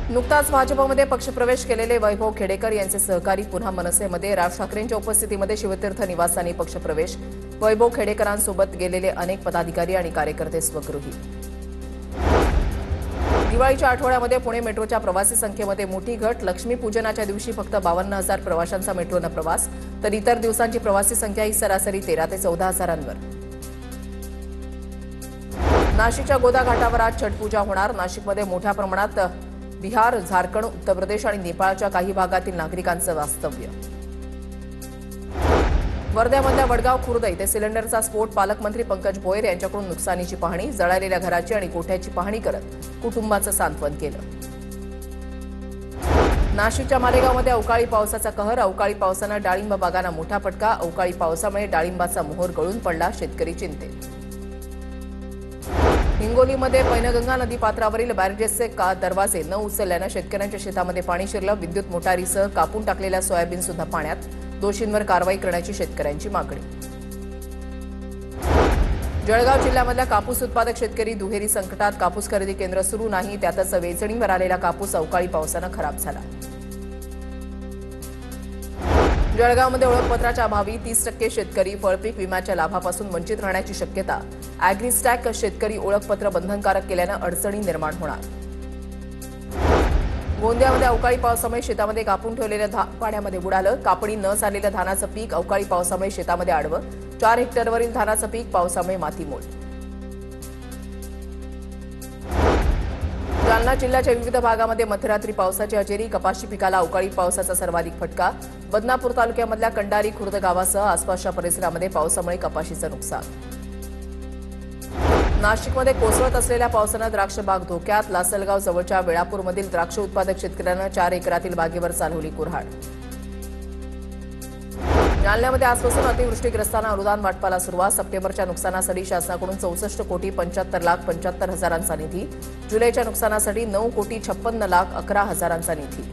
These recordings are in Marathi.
नुकताच भाजपमध्ये पक्षप्रवेश केलेले वैभव खेडेकर यांचे सहकारी पुन्हा मनसेमध्ये राज ठाकरेंच्या उपस्थितीमध्ये शिवतीर्थ निवासानी पक्षप्रवेश। वैभव खेडेकरांसोबत गेलेले अनेक पदाधिकारी आणि कार्यकर्ते स्वगृही। दिवाळीच्या आठवड्यामध्ये पुणे मेट्रोच्या प्रवासी संख्येमध्ये मोठी घट। लक्ष्मीपूजनाच्या दिवशी फक्त 52,000 प्रवाशांचा मेट्रोनं प्रवास, तर इतर दिवसांची प्रवासी संख्या ही सरासरी 13 ते 14,000वर। नाशिकच्या गोदा घाटावर आज छठपूजा होणार। नाशिकमध्ये मोठ्या प्रमाणात बिहार, झारखंड, उत्तर प्रदेश आणि नेपाळच्या काही भागातील नागरिकांचं वास्तव्य। वर्ध्यामधल्या वडगाव खुर्द इथे सिलेंडरचा स्फोट। पालकमंत्री पंकज भोयर यांच्याकडून नुकसानीची पाहणी, जळालेल्या घराची आणि गोठ्याची पाहणी करत कुटुंबाचं सांत्वन केलं। नाशिकच्या मालेगावमध्ये अवकाळी पावसाचा कहर। अवकाळी पावसानं डाळिंब बागांना मोठा फटका। अवकाळी पावसामुळे डाळिंबाचा मोहर गळून पडला, शेतकरी चिंतेत। हिंगोलीमध्ये पैनगंगा नदी पात्रावरील बॅरेजेसचे दरवाजे न उचलल्यानं शेतकऱ्यांच्या शेतामध्ये पाणी शिरलं। विद्युत मोटारीसह कापून टाकलेल्या सोयाबीन सुद्धा पाण्यात। दोषींवर कारवाई करण्याची शेतकऱ्यांची मागणी। जळगाव जिल्ह्यामधल्या कापूस उत्पादक शेतकरी दुहेरी संकटात। कापूस खरेदी केंद्र सुरू नाही, त्यातच वेचणीवर आलेला कापूस अवकाळी पावसानं खराब झाला। जळगावमध्ये ओळखपत्राच्या अभावी 30% शेतकरी फळपीक विम्याच्या लाभापासून वंचित राहण्याची शक्यता। अॅग्रीस्टॅक शेतकरी ओळखपत्र बंधनकारक केल्यानं अडचणी निर्माण होणार। गोंदियामध्ये अवकाळी पावसामुळे शेतामध्ये कापून ठेवलेल्या पाण्यामध्ये बुडालं। कापणी न झालेलं धानाचं पीक अवकाळी पावसामुळे शेतामध्ये आडवं। 4 हेक्टरवरील धानाचं पीक पावसामुळे मातीमोल। जालना जिल्ह्याच्या विविध भागामध्ये मध्यरात्री पावसाची हजेरी। कपाशी पिकाला अवकाळी पावसाचा सर्वाधिक फटका। बदनापूर तालुक्यामधल्या कंडारी खुर्द गावासह आसपासच्या परिसरामध्ये पावसामुळे कपाशीचं नुकसान। नाशिकमध्ये कोसळत असलेल्या पावसानं द्राक्ष बाग धोक्यात। लासलगाव जवळच्या वेळापूरमधील द्राक्ष उत्पादक शेतकऱ्यांना 4 एकरातील बागेवर चालवली कुऱ्हाड। जालन्यामध्ये आजपासून अतिवृष्टीग्रस्तांना अनुदान वाटपाला सुरुवात। सप्टेंबरच्या नुकसानासाठी शासनाकडून 64,75,70,000 निधी। जुलैच्या नुकसानासाठी 9,56,11,000 निधी।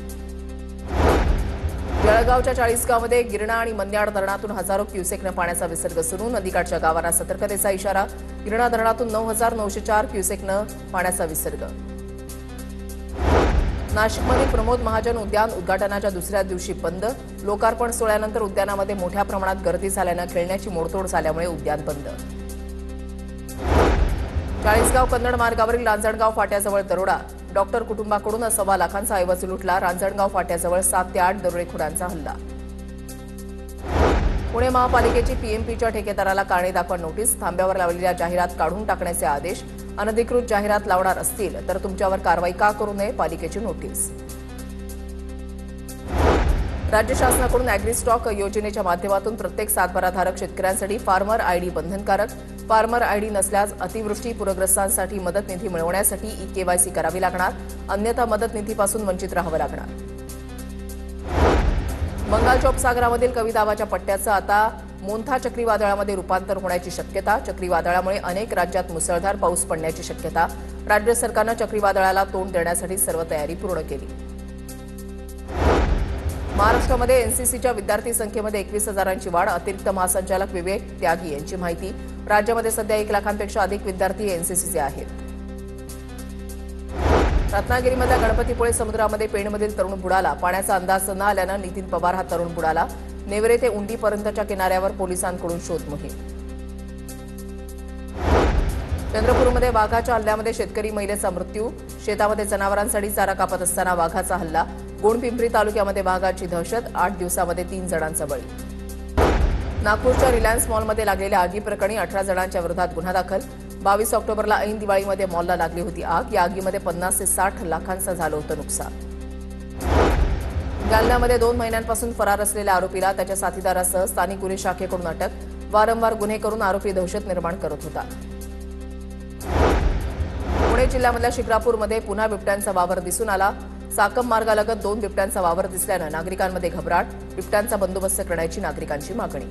जळगावच्या 40गावमध्ये गिरणा आणि मन्याड धरणातून हजारो क्युसेकनं पाण्याचा विसर्ग सुरू। नदीकाठच्या गावांना सतर्कतेचा इशारा। गिरणा धरणातून 9,904 क्युसेकनं पाण्याचा विसर्ग। नाशिकमधील प्रमोद महाजन उद्यान उद्घाटनाच्या दुसऱ्या दिवशी बंद। लोकार्पण सोहळ्यानंतर उद्यानामध्ये मोठ्या प्रमाणात गर्दी झाल्यानं खेळण्याची मोडतोड झाल्यामुळे उद्यान बंद। चाळीसगाव कन्नड मार्गावरील रांजणगाव फाट्याजवळ दरोडा। डॉक्टर कुटुंबाकडून 1.25 लाखांचा ऐवज लुटला। रांजणगाव फाट्याजवळ 7 ते 8 दरोडेखोरांचा हल्ला। पुणे महापालिकेची पीएमपीच्या ठेकेदाराला कारणे दाखवा नोटीस। थांब्यावर लावलेल्या जाहिरात काढून टाकण्याचे आदेश। अनधिकृत जाहिरात लावणार असतील तर तुमच्यावर कारवाई का करू नये, पालिकेची नोटीस। राज्य शासनाकडून अॅग्रीस्टॉक योजनेच्या माध्यमातून प्रत्येक सातबाराधारक शेतकऱ्यांसाठी फार्मर आयडी बंधनकारक। फार्मर आयडी नसल्यास अतिवृष्टी पूरग्रस्तांसाठी मदत निधी मिळवण्यासाठी ई-केवायसी करावी लागणार, अन्यथा मदत निधीपासून वंचित राहावं लागणार। बंगालच्या उपसागरामधील कमी दाबाच्या पट्ट्याचं आता मोन्था चक्रीवादळामध्ये रूपांतर होण्याची शक्यता। चक्रीवादळामुळे अनेक राज्यात मुसळधार पाऊस पडण्याची शक्यता। राज्य सरकारनं चक्रीवादळाला तोंड देण्यासाठी सर्व तयारी पूर्ण केली। महाराष्ट्रामध्ये एनसीसीच्या विद्यार्थी संख्येमध्ये 21,000ची वाढ। अतिरिक्त महासंचालक विवेक त्यागी यांची माहिती। राज्यामध्ये सध्या 1 लाखांपेक्षा अधिक विद्यार्थी एनसीसीचे आहेत। रत्नागिरीमधल्या गणपतीपुळे समुद्रामध्ये पेणमधील तरुण बुडाला। पाण्याचा अंदाज न आल्यानं नितीन पवार हा तरुण बुडाला। नेवरे ते उंडीपर्यंतच्या किनाऱ्यावर पोलिसांकडून शोध मोहीम। चंद्रपूरमध्ये वाघाच्या हल्ल्यामध्ये शेतकरी महिलेचा मृत्यू। शेतामध्ये जनावरांसाठी चारा कापत असताना वाघाचा हल्ला। गोंडपिंपरी तालुक्यामध्ये वाघाची दहशत। 8 दिवसामध्ये 3 जणांचा बळी। नागपूरच्या रिलायन्स मॉलमध्ये लागलेल्या आगीप्रकरणी 18 जणांच्या विरोधात गुन्हा दाखल। 22 ऑक्टोबरला ऐन दिवाळीमध्ये मॉलला लागली होती आग। या आगीमध्ये 50 ते 60 लाखांचं झालं होतं नुकसान। जालन्यामध्ये 2 महिन्यांपासून फरार असलेल्या आरोपीला त्याच्या साथीदारासह स्थानिक गुन्हे शाखेकडून अटक। वारंवार गुन्हे करून आरोपी दहशत निर्माण करत होता। पुणे जिल्ह्यामधल्या शिक्रापूरमध्ये पुन्हा बिबट्यांचा वावर दिसून आला। साकम मार्गालगत 2 बिबट्यांचा वावर दिसल्यानं नागरिकांमध्ये घबराट। बिबट्यांचा बंदोबस्त करण्याची नागरिकांची मागणी।